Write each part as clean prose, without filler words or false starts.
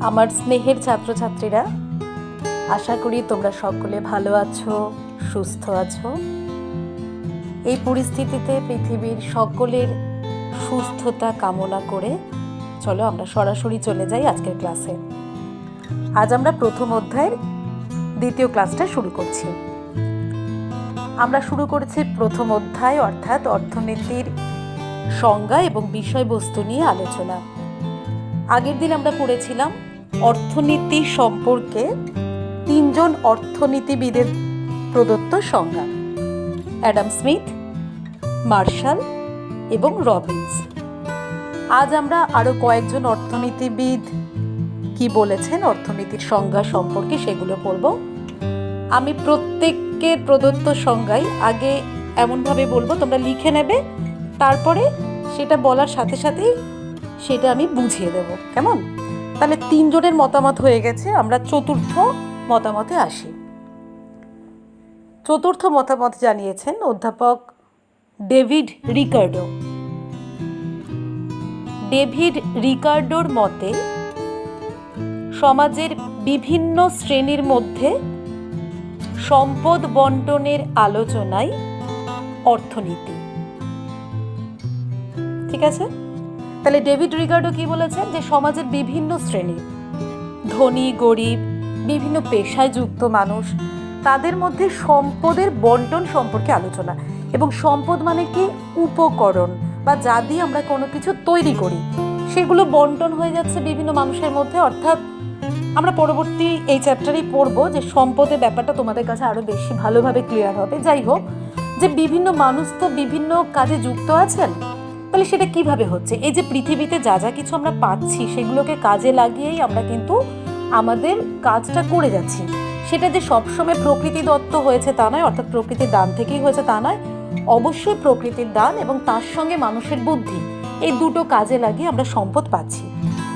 আমার স্নেহের ছাত্রছাত্রীরা, আশা করি তোমরা সকলে ভালো আছো, সুস্থ আছো। এই পরিস্থিতিতে পৃথিবীর সকলের সুস্থতা কামনা করে চলো আমরা সরাসরি চলে যাই আজকের ক্লাসে। আজ আমরা প্রথম অধ্যায়ের দ্বিতীয় ক্লাসটা শুরু করছি। আমরা শুরু করেছি প্রথম অধ্যায় অর্থাৎ অর্থনীতির সংজ্ঞা এবং বিষয়বস্তু নিয়ে আলোচনা। আগের দিন আমরা পড়েছিলাম অর্থনীতি সম্পর্কে তিনজন অর্থনীতিবিদের প্রদত্ত সংজ্ঞা, অ্যাডাম স্মিথ, মার্শাল এবং রবিন্স। আজ আমরা আরও কয়েকজন অর্থনীতিবিদ কি বলেছেন অর্থনীতির সংজ্ঞা সম্পর্কে সেগুলো পড়ব। আমি প্রত্যেকের প্রদত্ত সংজ্ঞায় আগে এমনভাবে বলবো, তোমরা লিখে নেবে, তারপরে সেটা বলার সাথে সাথেই সেটা আমি বুঝিয়ে দেব, কেমন? তাহলে তিনজনের মতামত হয়ে গেছে, আমরা চতুর্থ মতামতে আসি। চতুর্থ মতামত জানিয়েছেন অধ্যাপক ডেভিড রিকার্ডো। ডেভিড রিকার্ডোর মতে সমাজের বিভিন্ন শ্রেণীর মধ্যে সম্পদ বন্টনের আলোচনাই অর্থনীতি। ঠিক আছে? তাহলে ডেভিড রিকার্ডো কি বলেছেন যে সমাজের বিভিন্ন শ্রেণী, ধনী গরিব, বিভিন্ন পেশায় যুক্ত মানুষ, তাদের মধ্যে সম্পদের বন্টন সম্পর্কে আলোচনা। এবং সম্পদ মানে কি? উপকরণ বা যা দিয়ে আমরা কোনো কিছু তৈরি করি, সেগুলো বন্টন হয়ে যাচ্ছে বিভিন্ন মানুষের মধ্যে। অর্থাৎ আমরা পরবর্তী এই চ্যাপ্টারেই পড়বো যে সম্পদের ব্যাপারটা তোমাদের কাছে আরো বেশি ভালোভাবে ক্লিয়ার হবে। যাই হোক, যে বিভিন্ন মানুষ তো বিভিন্ন কাজে যুক্ত আছেন, তাহলে সেটা কিভাবে হচ্ছে? এই যে পৃথিবীতে যা যা কিছু আমরা পাচ্ছি সেগুলোকে কাজে লাগিয়েই আমরা কিন্তু আমাদের কাজটা করে যাচ্ছি। সেটা যে সবসময় প্রকৃতি দত্ত হয়েছে তা নয়, অর্থাৎ প্রকৃতির দান থেকেই হয়েছে তা নয়। অবশ্যই প্রকৃতির দান এবং তার সঙ্গে মানুষের বুদ্ধি, এই দুটো কাজে লাগিয়ে আমরা সম্পদ পাচ্ছি।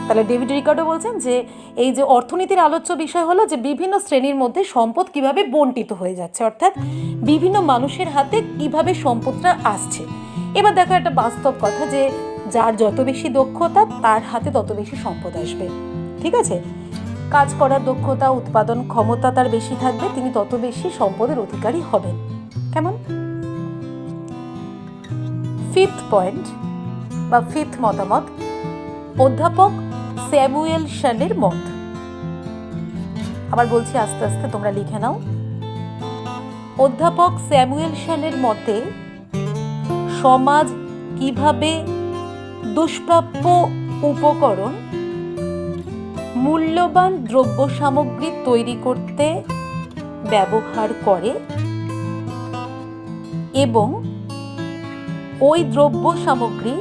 তাহলে ডেভিড রিকার্ডো বলছেন যে এই যে অর্থনীতির আলোচ্য বিষয় হলো যে বিভিন্ন শ্রেণীর মধ্যে সম্পদ কিভাবে বন্টিত হয়ে যাচ্ছে, অর্থাৎ বিভিন্ন মানুষের হাতে কিভাবে সম্পদটা আসছে। এবার দেখো একটা বাস্তব কথা, যে যার যত বেশি দক্ষতা তার হাতে তত বেশি সম্পদ আসবে। ঠিক আছে? কাজ করার দক্ষতা, উৎপাদন ক্ষমতা তার বেশি থাকবে, তিনি তত বেশি সম্পদের অধিকারী হবেন। কেমন? ফিফথ পয়েন্ট বা ফিফথ মতামত, অধ্যাপক স্যামুয়েলসনের মত। আবার বলছি আস্তে আস্তে, তোমরা লিখে নাও। অধ্যাপক স্যামুয়েলসনের মতে সমাজ কিভাবে দুষ্প্রাপ্য উপকরণ, মূল্যবান দ্রব্য সামগ্রী তৈরি করতে ব্যবহার করে এবং ওই দ্রব্য সামগ্রী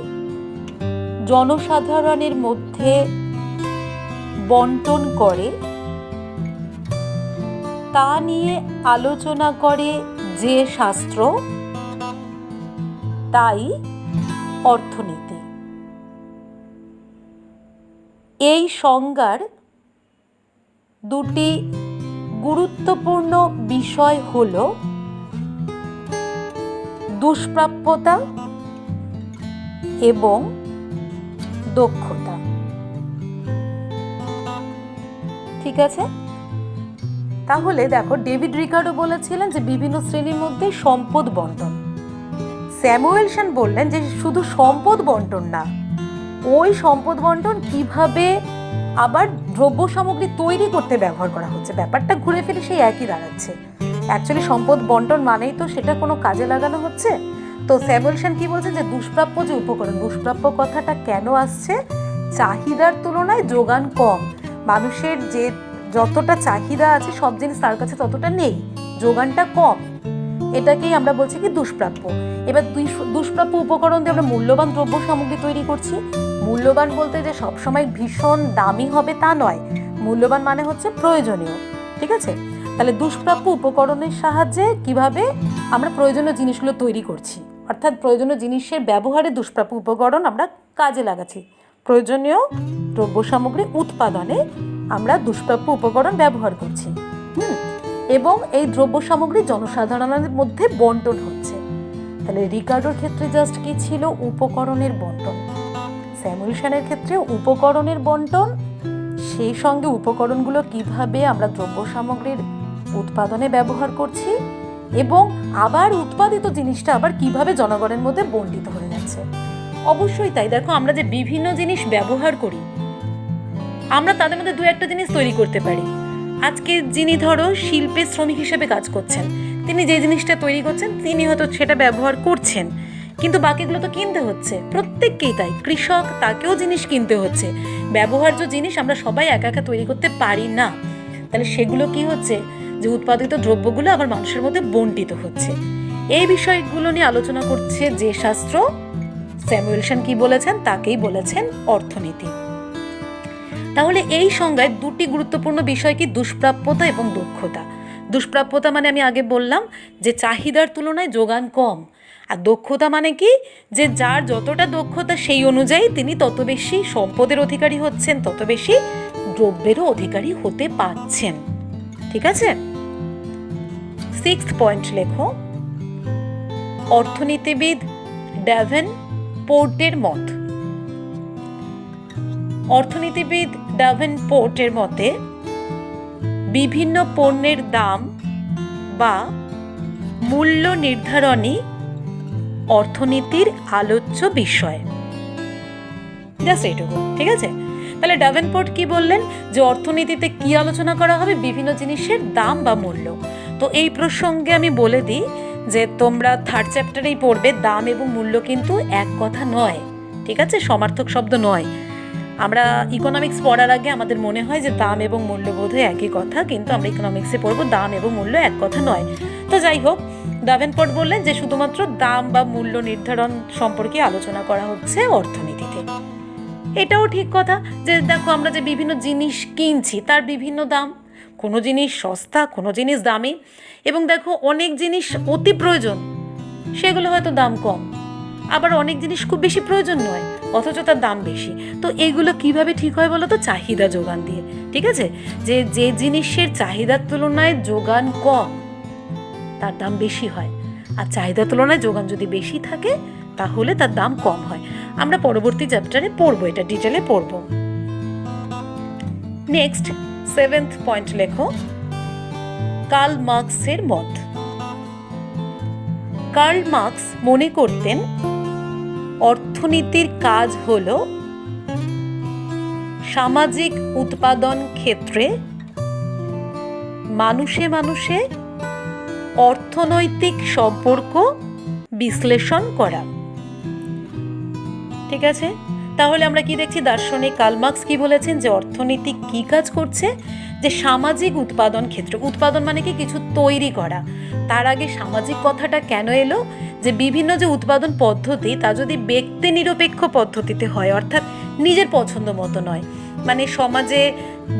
জনসাধারণের মধ্যে বন্টন করে, তা নিয়ে আলোচনা করে যে শাস্ত্র, তাই অর্থনীতি। এই সংজ্ঞার দুটি গুরুত্বপূর্ণ বিষয় হল দুষ্প্রাপ্যতা এবং দক্ষতা। ঠিক আছে? তাহলে দেখো, ডেভিড রিকার্ডো বলেছিলেন যে বিভিন্ন শ্রেণীর মধ্যে সম্পদ বন্টন। স্যামুয়েলসন বললেন যে শুধু সম্পদ বন্টন না, ওই সম্পদ বন্টন কিভাবে আবার দ্রব্য সামগ্রী তৈরি করতে ব্যবহার করা হচ্ছে। ব্যাপারটা ঘুরে ফিরে সেই একই দাঁড়াচ্ছে। অ্যাকচুয়ালি সম্পদ বন্টন মানেই তো সেটা কোনো কাজে লাগানো হচ্ছে। তো স্যামুয়েলসন কি বলছেন যে দুষ্প্রাপ্য যে উপকরণ, দুষ্প্রাপ্য কথাটা কেন আসছে? চাহিদার তুলনায় যোগান কম, মানুষের যে যতটা চাহিদা আছে সব জিনিস তার কাছে ততটা নেই, যোগানটা কম, এটাকেই আমরা বলছি কি দুষ্প্রাপ্য। এবার দুষ্প্রাপ্য উপকরণ দিয়ে আমরা মূল্যবান দ্রব্য সামগ্রী তৈরি করছি। মূল্যবান বলতে যে সবসময় ভীষণ দামি হবে তা নয়, মূল্যবান মানে হচ্ছে প্রয়োজনীয়। ঠিক আছে? তাহলে দুষ্প্রাপ্য উপকরণের সাহায্যে কিভাবে আমরা প্রয়োজনীয় জিনিসগুলো তৈরি করছি, অর্থাৎ প্রয়োজনীয় জিনিসের ব্যবহারে দুষ্প্রাপ্য উপকরণ আমরা কাজে লাগাচ্ছি, প্রয়োজনীয় দ্রব্য সামগ্রী উৎপাদনে আমরা দুষ্প্রাপ্য উপকরণ ব্যবহার করছি। এবং এই দ্রব্য সামগ্রী জনসাধারণের মধ্যে বন্টন হচ্ছে। তাহলে রিকার্ডোর ক্ষেত্রে জাস্ট কি ছিল? উপকরণের বন্টন। স্যামুয়েলসনের ক্ষেত্রে উপকরণের বন্টন, সেই সঙ্গে উপকরণগুলো কিভাবে আমরা দ্রব্য সামগ্রীর উৎপাদনে ব্যবহার করছি এবং আবার উৎপাদিত জিনিসটা আবার কিভাবে জনগণের মধ্যে বণ্টিত হয়ে যাচ্ছে। অবশ্যই তাই। দেখো, আমরা যে বিভিন্ন জিনিস ব্যবহার করি, আমরা তাদের মধ্যে দু একটা জিনিস তৈরি করতে পারি। আজকে যিনি ধরো শিল্পে শ্রমিক হিসেবে কাজ করছেন, তিনি যে জিনিসটা তৈরি করছেন তিনি হয়তো সেটা ব্যবহার করছেন, কিন্তু বাকিগুলো তো কিনতে হচ্ছে। প্রত্যেককেই তাই, কৃষক, তাকেও জিনিস কিনতে হচ্ছে। ব্যবহার্য জিনিস আমরা সবাই একা একা তৈরি করতে পারি না। তাহলে সেগুলো কি হচ্ছে, যে উৎপাদিত দ্রব্যগুলো আবার মানুষের মধ্যে বণ্টিত হচ্ছে। এই বিষয়গুলো নিয়ে আলোচনা করছে যে শাস্ত্র, স্যামুয়েলসন কি বলেছেন, তাকেই বলেছেন অর্থনীতি। তাহলে এই সংজ্ঞায় দুটি গুরুত্বপূর্ণ বিষয় কি, দুষ্প্রাপ্যতা এবং দক্ষতা। দুষ্প্রাপ্যতা মানে আমি আগে বললাম যে চাহিদার তুলনায় যোগান কম, আর দক্ষতা মানে কি, যে যার যতটা দক্ষতা সেই অনুযায়ী তিনি তত বেশি সম্পদের অধিকারী হচ্ছেন, তত বেশি দ্রব্যেরও অধিকারী হতে পারছেন। ঠিক আছে, 6th পয়েন্ট লেখো, অর্থনীতিবিদ ড্যাভেনপোর্টের মত। অর্থনীতিবিদ ড্যাভেনপোর্টের মতে বিভিন্ন পণ্যের দাম বা মূল্য নির্ধারণই অর্থনীতির আলোচ্য বিষয়। জাস্ট এইটুকু। ঠিক আছে, তাহলে ড্যাভেনপোর্ট কি বললেন, যে অর্থনীতিতে কি আলোচনা করা হবে, বিভিন্ন জিনিসের দাম বা মূল্য। তো এই প্রসঙ্গে আমি বলে দিই যে তোমরা 3rd চ্যাপ্টারেই পড়বে, দাম এবং মূল্য কিন্তু এক কথা নয়। ঠিক আছে, সমার্থক শব্দ নয়। আমরা ইকোনমিক্স পড়ার আগে আমাদের মনে হয় যে দাম এবং মূল্য বোধহয় একই কথা, কিন্তু আমরা ইকোনমিক্সে পড়বো দাম এবং মূল্য এক কথা নয়। তো যাই হোক, ড্যাভেনপোর্ট বললেন যে শুধুমাত্র দাম বা মূল্য নির্ধারণ সম্পর্কে আলোচনা করা হচ্ছে অর্থনীতিতে। এটাও ঠিক কথা, যে দেখো আমরা যে বিভিন্ন জিনিস কিনছি তার বিভিন্ন দাম, কোনো জিনিস সস্তা, কোনো জিনিস দামি, এবং দেখো অনেক জিনিস অতি প্রয়োজন, সেগুলো হয়তো দাম কম, আবার অনেক জিনিস খুব বেশি প্রয়োজন নয় অথচ তার দাম বেশি। তো এইগুলো কিভাবে ঠিক হয় বলো তো, চাহিদা যোগান দিয়ে। ঠিক আছে, যে যে জিনিসের চাহিদার তুলনায় যোগান কম তার দাম বেশি হয়, আর চাহিদার তুলনায় যোগান যদি বেশি থাকে তাহলে তার দাম কম হয়। আমরা পরবর্তী চ্যাপ্টারে পড়বো, এটা ডিটেলে পড়বো। নেক্সট 7th পয়েন্ট লেখো, কার্ল মার্কসের মত। কার্ল মার্কস মনে করতেন অর্থনীতির কাজ হলো সামাজিক উৎপাদন ক্ষেত্রে মানুষে মানুষে অর্থনৈতিক সম্পর্ক বিশ্লেষণ করা। ঠিক আছে, তাহলে আমরা কি দেখছি, দার্শনিক কার্ল মার্কস কি বলেছেন, যে অর্থনীতি কি কাজ করছে, যে সামাজিক উৎপাদন ক্ষেত্র। উৎপাদন মানে কি, কিছু তৈরি করা। তার আগে সামাজিক কথাটা কেন এলো, যে বিভিন্ন যে উৎপাদন পদ্ধতি তা যদি ব্যক্তি নিরপেক্ষ পদ্ধতিতে হয়, অর্থাৎ নিজের পছন্দ মতো নয়, মানে সমাজে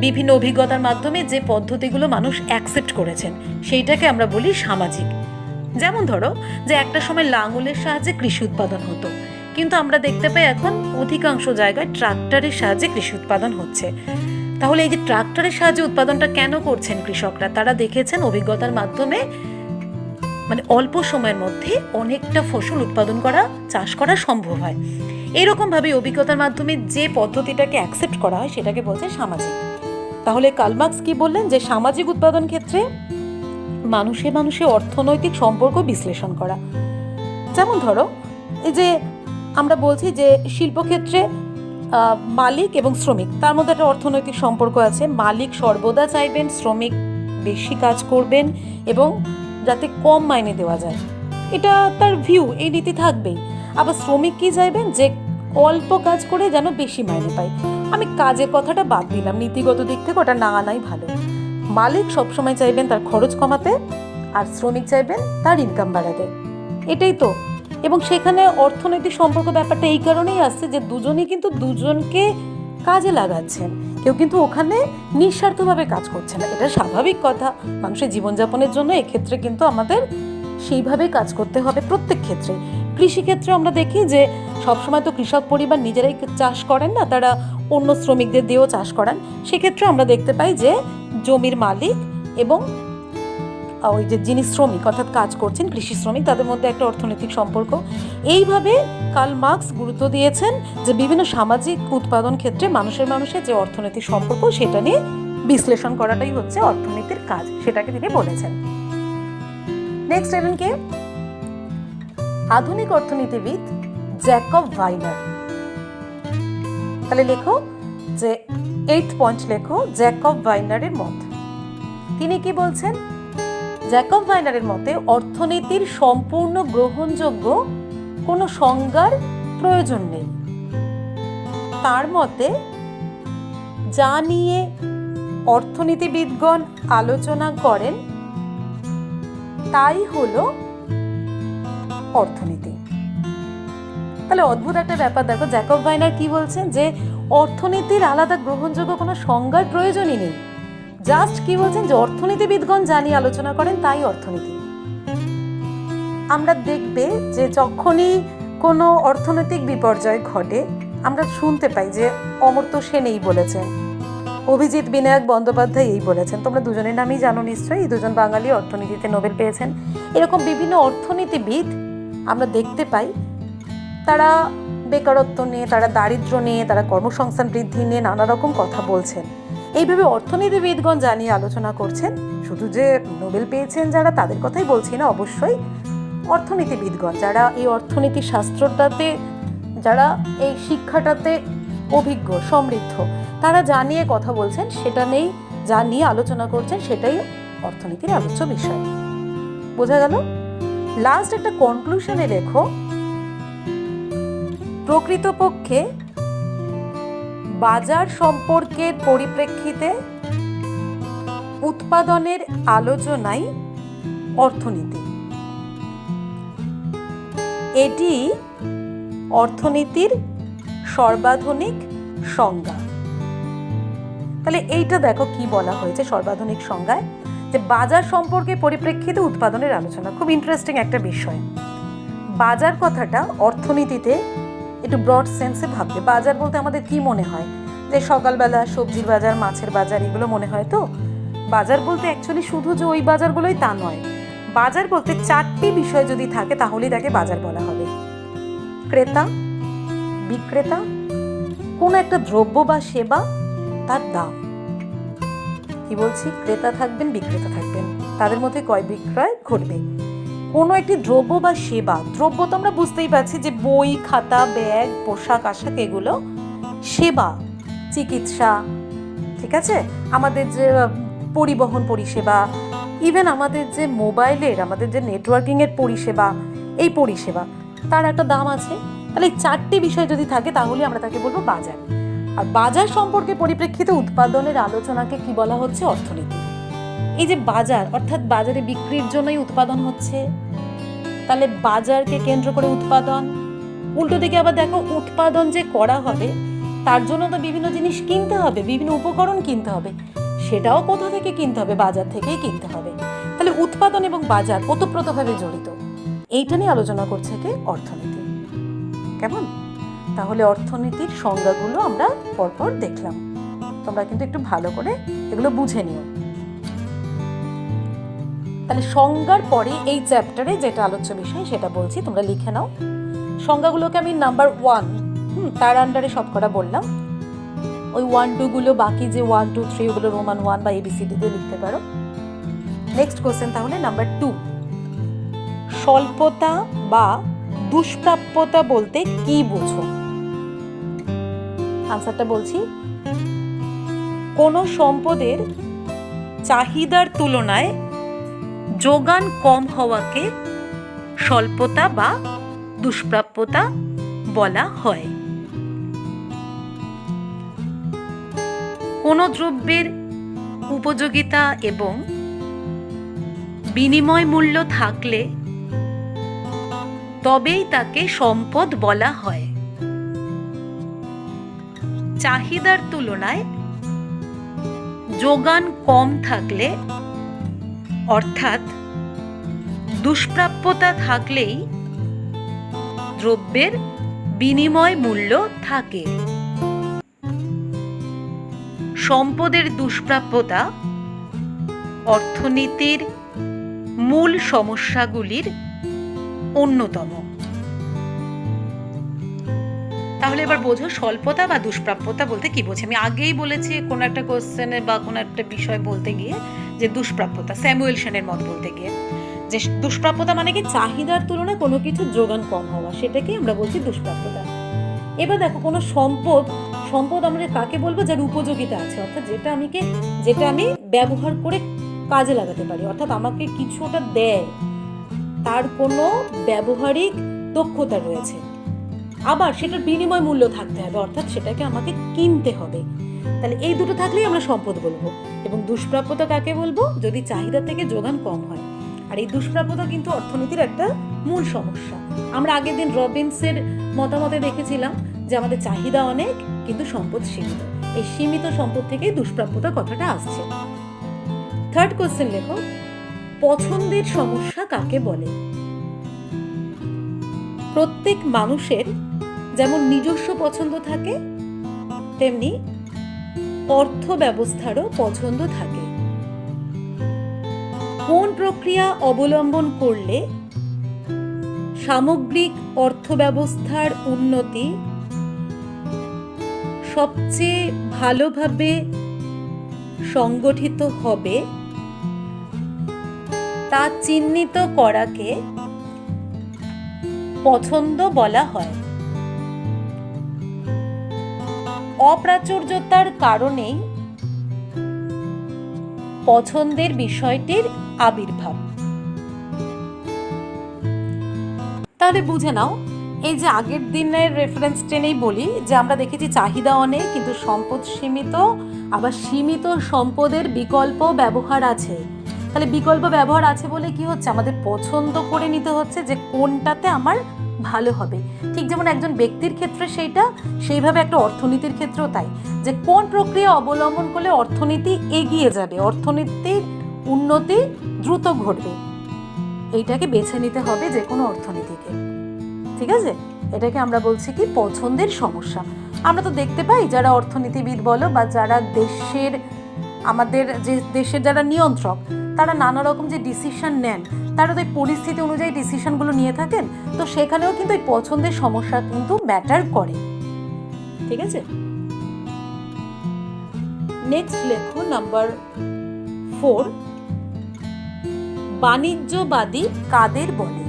বিভিন্ন অভিজ্ঞতার মাধ্যমে যে পদ্ধতিগুলো মানুষ অ্যাকসেপ্ট করেছেন সেইটাকে আমরা বলি সামাজিক। যেমন ধরো যে একটা সময় লাঙলের সাহায্যে কৃষি উৎপাদন হতো, কিন্তু আমরা দেখতে পাই এখন অধিকাংশ জায়গায় ট্রাক্টরের সাহায্যে কৃষি উৎপাদন হচ্ছে। তাহলে এই যে ট্রাক্টরের সাহায্যে উৎপাদনটা কেন করছেন কৃষকরা, তারা দেখেছেন অভিজ্ঞতার মাধ্যমে মানে অল্প সময়ের মধ্যে অনেকটা ফসল উৎপাদন করা, চাষ করা সম্ভব হয়। এরকমভাবে অভিজ্ঞতার মাধ্যমে যে পদ্ধতিটাকে অ্যাকসেপ্ট করা হয় সেটাকে বলছে সামাজিক। তাহলে কার্ল মার্কস কি বললেন, যে সামাজিক উৎপাদন ক্ষেত্রে মানুষে মানুষে অর্থনৈতিক সম্পর্ক বিশ্লেষণ করা। যেমন ধরো এই যে আমরা বলছি যে শিল্পক্ষেত্রে মালিক এবং শ্রমিক, তার মধ্যে একটা অর্থনৈতিক সম্পর্ক আছে। মালিক সর্বদা চাইবেন শ্রমিক বেশি কাজ করবেন এবং যাতে কম মাইনে দেওয়া যায়, এটা তার ভিউ, এই নীতি থাকবেই। আবার শ্রমিক কি চাইবেন, যে অল্প কাজ করে যেন বেশি মাইনে পায়। আমি কাজের কথাটা বাদ দিলাম, নীতিগত দিক থেকে ওটা না আনাই ভালো। মালিক সবসময় চাইবেন তার খরচ কমাতে, আর শ্রমিক চাইবেন তার ইনকাম বাড়াতে, এটাই তো। এবং সেখানে অর্থনৈতিক সম্পর্ক ব্যাপারটা এই কারণেই আসছে যে দুজনেই কিন্তু দুজনকে কাজে লাগাচ্ছেন, কেউ কিন্তু ওখানে নিঃস্বার্থভাবে কাজ করছে না। এটা স্বাভাবিক কথা, মানুষের জীবনযাপনের জন্য এক্ষেত্রে কিন্তু আমাদের সেইভাবে কাজ করতে হবে প্রত্যেক ক্ষেত্রে। কৃষিক্ষেত্রে আমরা দেখি যে সবসময় তো কৃষক পরিবার নিজেরাই চাষ করেন না, তারা অন্য শ্রমিকদের দিয়েও চাষ করান। সেক্ষেত্রে আমরা দেখতে পাই যে জমির মালিক এবং ওই যে যিনি শ্রমিক অর্থাৎ কাজ করছেন কৃষি শ্রমিক, তাদের মধ্যে একটা অর্থনৈতিক সম্পর্ক। এইভাবে কার্ল মার্কস গুরুত্ব দিয়েছেন যে বিভিন্ন সামাজিক উৎপাদন ক্ষেত্রে মানুষের যে অর্থনৈতিক সম্পর্ক সেটা নিয়ে বিশ্লেষণ করাটাই হচ্ছে অর্থনীতির কাজ, সেটাকে তিনি বলেছেন। নেক্সট এলেন কে? আধুনিক অর্থনীতিবিদ জ্যাকব ভাইনার। তাহলে লেখো যে 8th পয়েন্ট লেখো জ্যাকব ভাইনারের মত। তিনি কি বলছেন? জ্যাকব ভাইনারের মতে অর্থনীতির সম্পূর্ণ গ্রহণযোগ্য কোনো সংজ্ঞার প্রয়োজন নেই। তার মতে যা নিয়ে অর্থনীতিবিদগণ আলোচনা করেন তাই হলো অর্থনীতি। তাহলে অদ্ভুত একটা ব্যাপার দেখো, জ্যাকব ভাইনার কি বলছেন যে অর্থনীতির আলাদা গ্রহণযোগ্য কোনো সংজ্ঞার প্রয়োজনই নেই। জাস্ট কি বলছেন যে অর্থনীতিবিদগণ যা নিয়ে আলোচনা করেন তাই অর্থনীতি। আমরা দেখবে যে যখনই কোনো অর্থনৈতিক বিপর্যয় ঘটে আমরা শুনতে পাই যে অমর্ত্য সেন এই বলেছেন, অভিজিৎ বিনায়ক বন্দ্যোপাধ্যায় এই বলেছেন। তোমরা দুজনের নামই জানো নিশ্চয়ই, এই দুজন বাঙালি অর্থনীতিতে নোবেল পেয়েছেন। এরকম বিভিন্ন অর্থনীতিবিদ আমরা দেখতে পাই, তারা বেকারত্ব নিয়ে, তারা দারিদ্র্য নিয়ে, তারা কর্মসংস্থান বৃদ্ধি নিয়ে নানা রকম কথা বলছেন। এইভাবে অর্থনীতিবিদগণ যা নিয়ে আলোচনা করছেন, শুধু যে নোবেল পেয়েছেন যারা তাদের কথাই বলছি না, অবশ্যই অর্থনীতিবিদগণ যারা এই অর্থনীতি শাস্ত্রটাতে, যারা এই শিক্ষাটাতে অভিজ্ঞ সমৃদ্ধ, তারা যা নিয়ে কথা বলছেন সেটা নেই, যা নিয়ে আলোচনা করছেন সেটাই অর্থনীতির আলোচ্য বিষয়। বোঝা গেল? লাস্ট একটা কনক্লুশনে লেখো, প্রকৃতপক্ষে বাজার সম্পর্কের পরিপ্রেক্ষিতে উৎপাদনের আলোচনাই অর্থনীতি। এটি অর্থনীতির সর্বাধুনিক সংজ্ঞা। তাহলে এইটা দেখো কি বলা হয়েছে সর্বাধুনিক সংজ্ঞায়, যে বাজার সম্পর্কে পরিপ্রেক্ষিতে উৎপাদনের আলোচনা। খুব ইন্টারেস্টিং একটা বিষয়। বাজার কথাটা অর্থনীতিতে একটু ব্রড সেন্সে ভাববে। বাজার বলতে আমাদের কি মনে হয়? যে সকালবেলা সবজির বাজার, মাছের বাজার, এগুলো মনে হয় তো। বাজার বলতে অ্যাকচুয়ালি শুধু যে ওই বাজারগুলোই তা নয়। বাজার বলতে 4টি বিষয় যদি থাকে তাহলেই তাকে বাজার বলা হবে। ক্রেতা, বিক্রেতা, কোনো একটা দ্রব্য বা সেবা, তার দাম। কি বলছি? ক্রেতা থাকবেন, বিক্রেতা থাকবেন, তাদের মধ্যে ক্রয় বিক্রয় ঘটবে। কোনো একটি দ্রব্য বা সেবা, দ্রব্য তো আমরা বুঝতেই পারছি যে বই, খাতা, ব্যাগ, পোশাক আশাক, এগুলো সেবা, চিকিৎসা, ঠিক আছে, আমাদের যে পরিবহন পরিষেবা, ইভেন আমাদের যে মোবাইলের, আমাদের যে নেটওয়ার্কিংয়ের পরিষেবা, এই পরিষেবা তার একটা দাম আছে। তাহলে এই 4টি বিষয় যদি থাকে তাহলে আমরা তাকে বলবো বাজার। আর বাজার সম্পর্কে পরিপ্রেক্ষিতে উৎপাদনের আলোচনাকে কি বলা হচ্ছে? অর্থনীতি। এই যে বাজার, অর্থাৎ বাজারে বিক্রির জন্যই উৎপাদন হচ্ছে, তাহলে বাজারকে কেন্দ্র করে উৎপাদন। উল্টো দিকে আবার দেখো, উৎপাদন যে করা হবে তার জন্য তো বিভিন্ন জিনিস কিনতে হবে, বিভিন্ন উপকরণ কিনতে হবে, সেটাও কোথা থেকে কিনতে হবে? বাজার থেকেই কিনতে হবে। তাহলে উৎপাদন এবং বাজার ওতপ্রোতভাবে জড়িত। এইটা নিয়ে আলোচনা করছে কি? অর্থনীতি। কেমন? তাহলে অর্থনীতির সংজ্ঞাগুলো আমরা পরপর দেখলাম, তোমরা কিন্তু একটু ভালো করে এগুলো বুঝে নিও। তাহলে সংজ্ঞার পরে এই চ্যাপ্টারে যেটা আলোচ্য বিষয় সেটা বলছি, তোমরা লিখে নাও। সংজ্ঞাগুলোকে আমি নাম্বার 1 তার আন্ডারে সব কটা বললাম। ওই 1, 2 গুলো, বাকি যে 1, 2, 3 ওগুলো রোমান 1 বা ABCD দিয়ে লিখতে পারো। নেক্সট কোশ্চেন তাহলে নাম্বার 2, স্বল্পতা বা দুষ্প্রাপ্যতা বলতে কি বোঝো? আনসারটা বলছি, কোনো সম্পদের চাহিদার তুলনায় যোগান কম হওয়াকে স্বল্পতা বা দুষ্প্রাপ্যতা বলা হয়। কোনো দ্রব্যের উপযোগিতা এবং বিনিময় মূল্য থাকলে তবেই তাকে সম্পদ বলা হয়। চাহিদার তুলনায় যোগান কম থাকলে, অর্থাৎ দুষ্প্রাপ্যতা থাকলেই দ্রব্যের বিনিময় মূল্য থাকে। সম্পদের দুষ্প্রাপ্যতা অর্থনীতির মূল সমস্যাগুলির অন্যতম। তাহলে এবার বোঝো স্বল্পতা বা দুষ্প্রাপ্যতা বলতে কি বোঝে। আমি আগেই বলেছি কোনো একটা কোশ্চেনে বা কোনো একটা বিষয় বলতে গিয়ে যে দুষ্প্রাপ্যতা, স্যামুয়েল সেনের মত বলতে গিয়ে যে দুষ্প্রাপ্যতা মানে কি চাহিদার তুলনায় কোনো কিছু যোগান কম হওয়া, সেটাকেই আমরা বলছি দুষ্প্রাপ্যতা। এবার দেখো কোনো সম্পদ আমরা কাকে বলবো, যার উপযোগিতা আছে, অর্থাৎ যেটা আমি ব্যবহার করে কাজে লাগাতে পারি, অর্থাৎ আমাকে কিছুটা দেয়, তার কোনো ব্যবহারিক দক্ষতা রয়েছে, আবার সেটার বিনিময় মূল্য থাকতে হবে, অর্থাৎ সেটাকে আমাকে কিনতে হবে। তাহলে এই দুটো থাকলেই আমরা সম্পদ বলবো। এবং দুষ্প্রাপ্যতা কাকে বলবো, যদি চাহিদা থেকে যোগান কম হয়। আর এই দুষ্প্রাপ্যতা কিন্তু অর্থনীতির একটা মূল সমস্যা। আমরা আগের দিন রবিন্সের মতামতে দেখেছিলাম যে আমাদের চাহিদা অনেক কিন্তু সম্পদ সীমিত। এই সীমিত সম্পদ থেকেই দুষ্প্রাপ্যতা কথাটা আসছে। থার্ড কোশ্চেন লেখো, পছন্দের সমস্যা কাকে বলে? প্রত্যেক মানুষের যেমন নিজস্ব পছন্দ থাকে, তেমনি অর্থ ব্যবস্থারও পছন্দ থাকে। কোন প্রক্রিয়া অবলম্বন করলে সামগ্রিক অর্থ ব্যবস্থার উন্নতি সবচেয়ে ভালোভাবে সংগঠিত হবে, তা চিহ্নিত করাকে পছন্দ বলা হয়। অপ্রাচুর্যতার কারণেই পছন্দের বিষয়টির আবির্ভাব। তাহলে বুঝে নাও, এই যে আগের দিনের রেফারেন্স টেনেই বলি যে আমরা দেখেছি চাহিদা অনেক কিন্তু সম্পদ সীমিত, আবার সীমিত সম্পদের বিকল্প ব্যবহার আছে। তাহলে বিকল্প ব্যবহার আছে বলে কি হচ্ছে, আমাদের পছন্দ করে নিতে হচ্ছে যে কোনটাতে আমার ভালো হবে। ঠিক যেমন একজন ব্যক্তির ক্ষেত্রে সেইভাবে একটা অর্থনীতির ক্ষেত্রেও তাই, যে কোন প্রক্রিয়া অবলম্বন করলে অর্থনীতি এগিয়ে যাবে, অর্থনীতির উন্নতি দ্রুত ঘটবে, এইটাকে বেছে নিতে হবে যে কোনো অর্থনীতিকে। ঠিক আছে, এটাকে আমরা বলছি কি পছন্দের সমস্যা। আমরা তো দেখতে পাই যারা অর্থনীতিবিদ বলো বা যারা আমাদের যে দেশের যারা নিয়ন্ত্রক, তারা নানা রকম যে ডিসিশন নেন, তারা তো এই পরিস্থিতি অনুযায়ী ডিসিশনগুলো নিয়ে থাকেন। তো সেখানেও কিন্তু এই পছন্দের সমস্যা কিন্তু ম্যাটার করে। ঠিক আছে, নেক্সট লেখো নাম্বার 4, বাণিজ্যবাদী কাদের বলে?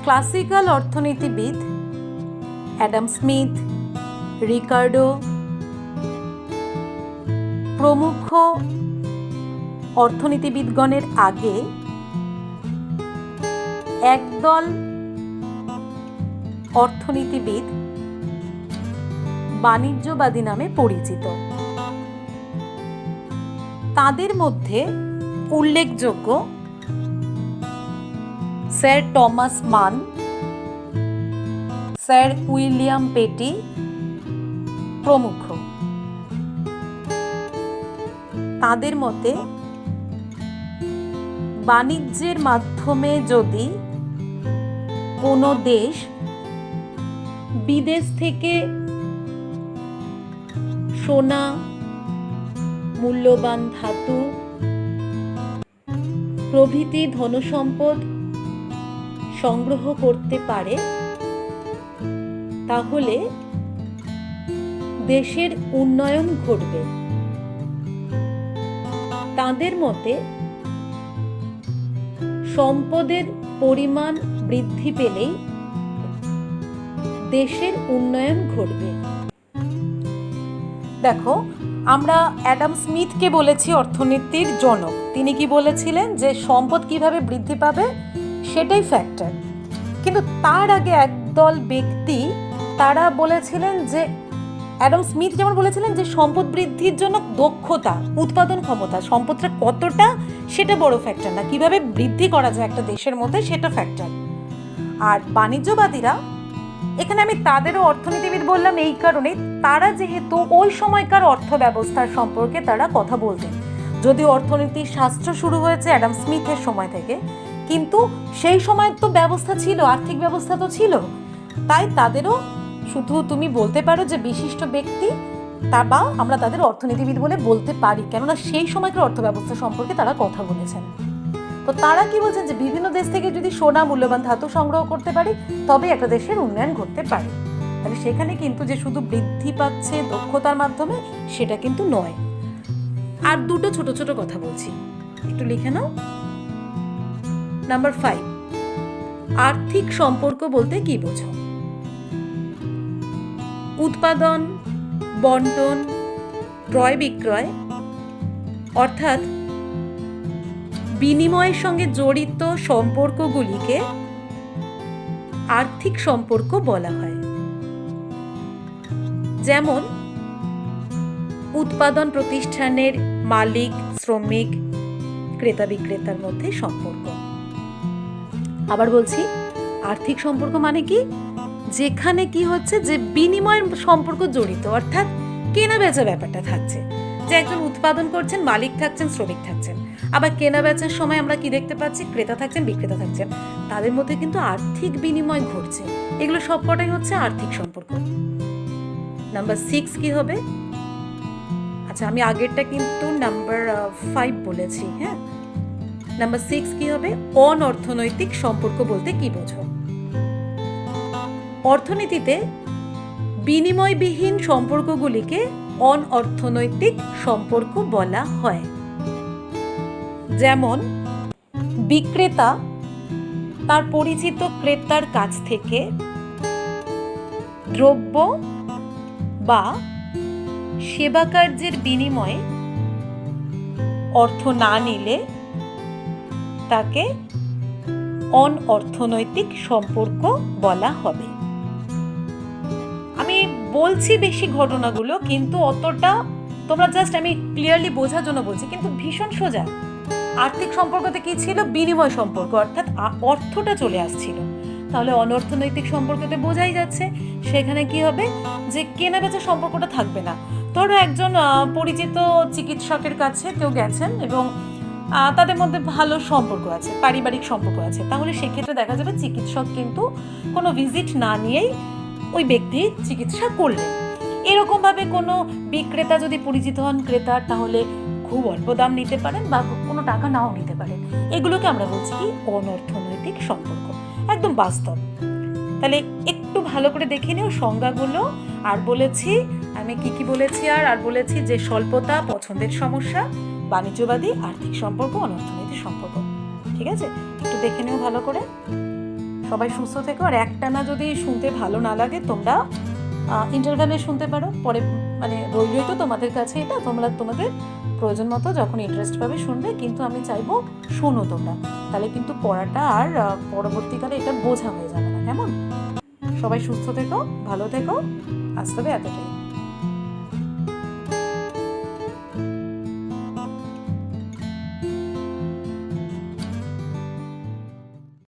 ক্লাসিক্যাল অর্থনীতিবিদ অ্যাডাম স্মিথ, রিকার্ডো প্রমুখ অর্থনীতিবিদগণের আগে একদল অর্থনীতিবিদ বাণিজ্যবাদী নামে পরিচিত। তাদের মধ্যে উল্লেখযোগ্য স্যার টমাস মান, স্যার উইলিয়াম পেটি প্রমুখ। তাদের মতে বাণিজ্যের মাধ্যমে যদি কোনো দেশ বিদেশ থেকে সোনা, মূল্যবান ধাতু প্রভৃতি ধনসম্পদ সংগ্রহ করতে পারে, তাহলে দেশের উন্নয়ন ঘটবে। তাদের মতে সম্পদের পরিমাণ বৃদ্ধি পেলেই দেশের উন্নয়ন ঘটবে। দেখো, আমরা অ্যাডাম স্মিথকে বলেছি অর্থনীতির জনক। তিনি কি বলেছিলেন যে সম্পদ কিভাবে বৃদ্ধি পাবে সেটাই ফ্যাক্টর। কিন্তু তার আগে একদল ব্যক্তি তারা বলেছিলেন যে অ্যাডাম স্মিথ যেমন বলেছিলেন যে সম্পদ বৃদ্ধির জন্য দক্ষতা, উৎপাদন ক্ষমতা, সম্পদটা কতটা সেটা বড় ফ্যাক্টর না, কিভাবে বৃদ্ধি করা যায় একটা দেশের মধ্যে সেটা ফ্যাক্টর। আর বাণিজ্যবাদীরা, এখানে আমি তাদেরও অর্থনীতিবিদ বললাম এই কারণে, তারা যেহেতু ওই সময়কার অর্থ ব্যবস্থার সম্পর্কে তারা কথা বলতেন। যদিও অর্থনীতির শাস্ত্র শুরু হয়েছে অ্যাডাম স্মিথের সময় থেকে, কিন্তু সেই সময় তো ব্যবস্থা ছিল, আর্থিক ব্যবস্থা তো ছিল, তাই তাদেরও শুধু তুমি বলতে পারো যে বিশিষ্ট ব্যক্তি, বা আমরা তাদের অর্থনীতিবিদ বলে বলতে পারি, কেননা সেই সময়কার অর্থ ব্যবস্থা সম্পর্কে তারা কথা বলেছেন। তো তারা কি বলছেন যে বিভিন্ন দেশ থেকে যদি সোনা, মূল্যবান ধাতু সংগ্রহ করতে পারি তবে একটা দেশের উন্নয়ন ঘটতে পারে। তাহলে সেখানে কিন্তু যে শুধু বৃদ্ধি পাচ্ছে দক্ষতার মাধ্যমে সেটা কিন্তু নয়। আর দুটো ছোট ছোট কথা বলছি, একটু লিখে নাও। নাম্বার 5, আর্থিক সম্পর্ক বলতে কি বোঝো? উৎপাদন, বন্টন, ক্রয় বিক্রয় অর্থাৎ বিনিময়ের সঙ্গে জড়িত সম্পর্কগুলিকে আর্থিক সম্পর্ক বলা হয়। যেমন উৎপাদন প্রতিষ্ঠানের মালিক, শ্রমিক, ক্রেতা বিক্রেতার মধ্যে সম্পর্ক। আবার বলছি, আর্থিক সম্পর্ক মানে কি? যেখানে কি হচ্ছে যে বিনিময়ের সম্পর্ক জড়িত, অর্থাৎ কেনা বেচা ব্যাপারটা থাকছে, যে একজন উৎপাদন করছেন, মালিক থাকছেন, শ্রমিক থাকছেন। আবার কেনা বেচার সময় আমরা কি দেখতে পাচ্ছি? ক্রেতা থাকছেন, বিক্রেতা থাকছেন, তাদের মধ্যে কিন্তু আর্থিক বিনিময় ঘটছে। এগুলো সবকটাই হচ্ছে আর্থিক সম্পর্ক। নাম্বার 6 কি হবে? আচ্ছা, আমি আগেরটা কিন্তু নাম্বার 5 বলেছি। হ্যাঁ, নাম্বার 6 কি হবে? অনঅর্থনৈতিক সম্পর্ক বলতে কি বোঝো? অর্থনীতিতে বিনিময়বিহীন সম্পর্কগুলিকে অনঅর্থনৈতিক সম্পর্ক বলা হয়। যেমন বিক্রেতা তার পরিচিত ক্রেতার কাছ থেকে দ্রব্য বা সেবা কার্যের বিনিময়ে অর্থ না নিলে তাকে অনঅর্থনৈতিক সম্পর্ক বলা হবে। আমি বলছি বেশি ঘটনাগুলো, কিন্তু অতটা তোমরা জাস্ট আমি ক্লিয়ারলি বোঝার জন্য বলছি, কিন্তু ভীষণ সোজা। আর্থিক সম্পর্কতে কি ছিল? বিনিময় সম্পর্ক, অর্থাৎ অর্থটা চলে আসছিল। তাহলে অনঅর্থনৈতিক সম্পর্কতে বোঝাই যাচ্ছে সেখানে কি হবে, যে কেনা বেচা সম্পর্কটা থাকবে না। ধরো একজন পরিচিত চিকিৎসকের কাছে কেউ গেছেন এবং তাদের মধ্যে ভালো সম্পর্ক আছে, পারিবারিক সম্পর্ক আছে, তাহলে সেক্ষেত্রে দেখা যাবে চিকিৎসক কিন্তু কোনো ভিজিট না নিয়েই ওই ব্যক্তি চিকিৎসা করলেন। এরকমভাবে কোনো বিক্রেতা যদি পরিচিত হন ক্রেতার, তাহলে খুব অল্প দাম নিতে পারেন বা কোনো টাকা নাও নিতে পারেন। এগুলোকে আমরা বলছি কি? অনঅর্থনৈতিক সম্পর্ক, একদম বাস্তব। তাহলে একটু ভালো করে দেখে নিও সংজ্ঞাগুলো। আর বলেছি আমি কি বলেছি, আর বলেছি যে স্বল্পতা, পছন্দের সমস্যা, বাণিজ্যবাদী, আর্থিক সম্পর্ক, অনঅর্থনৈতিক সম্পর্ক। ঠিক আছে, একটু দেখে নিও ভালো করে। সবাই সুস্থ থেকো। আর একটানা যদি শুনতে ভালো না লাগে তোমরা ইন্টারভ্যালে শুনতে পারো, পরে মানে রইলই তো তোমাদের কাছে এটা, তোমরা তোমাদের প্রয়োজন মতো যখন ইন্টারেস্ট পাবে শুনবে, কিন্তু আমি চাইবো শোনো তোমরা, তাহলে কিন্তু পড়াটা আর পরবর্তীকালে এটা বোঝা হয়ে যাবে না। কেমন? সবাই সুস্থ থেকো, ভালো থেকো, আজ তবে এতটাই।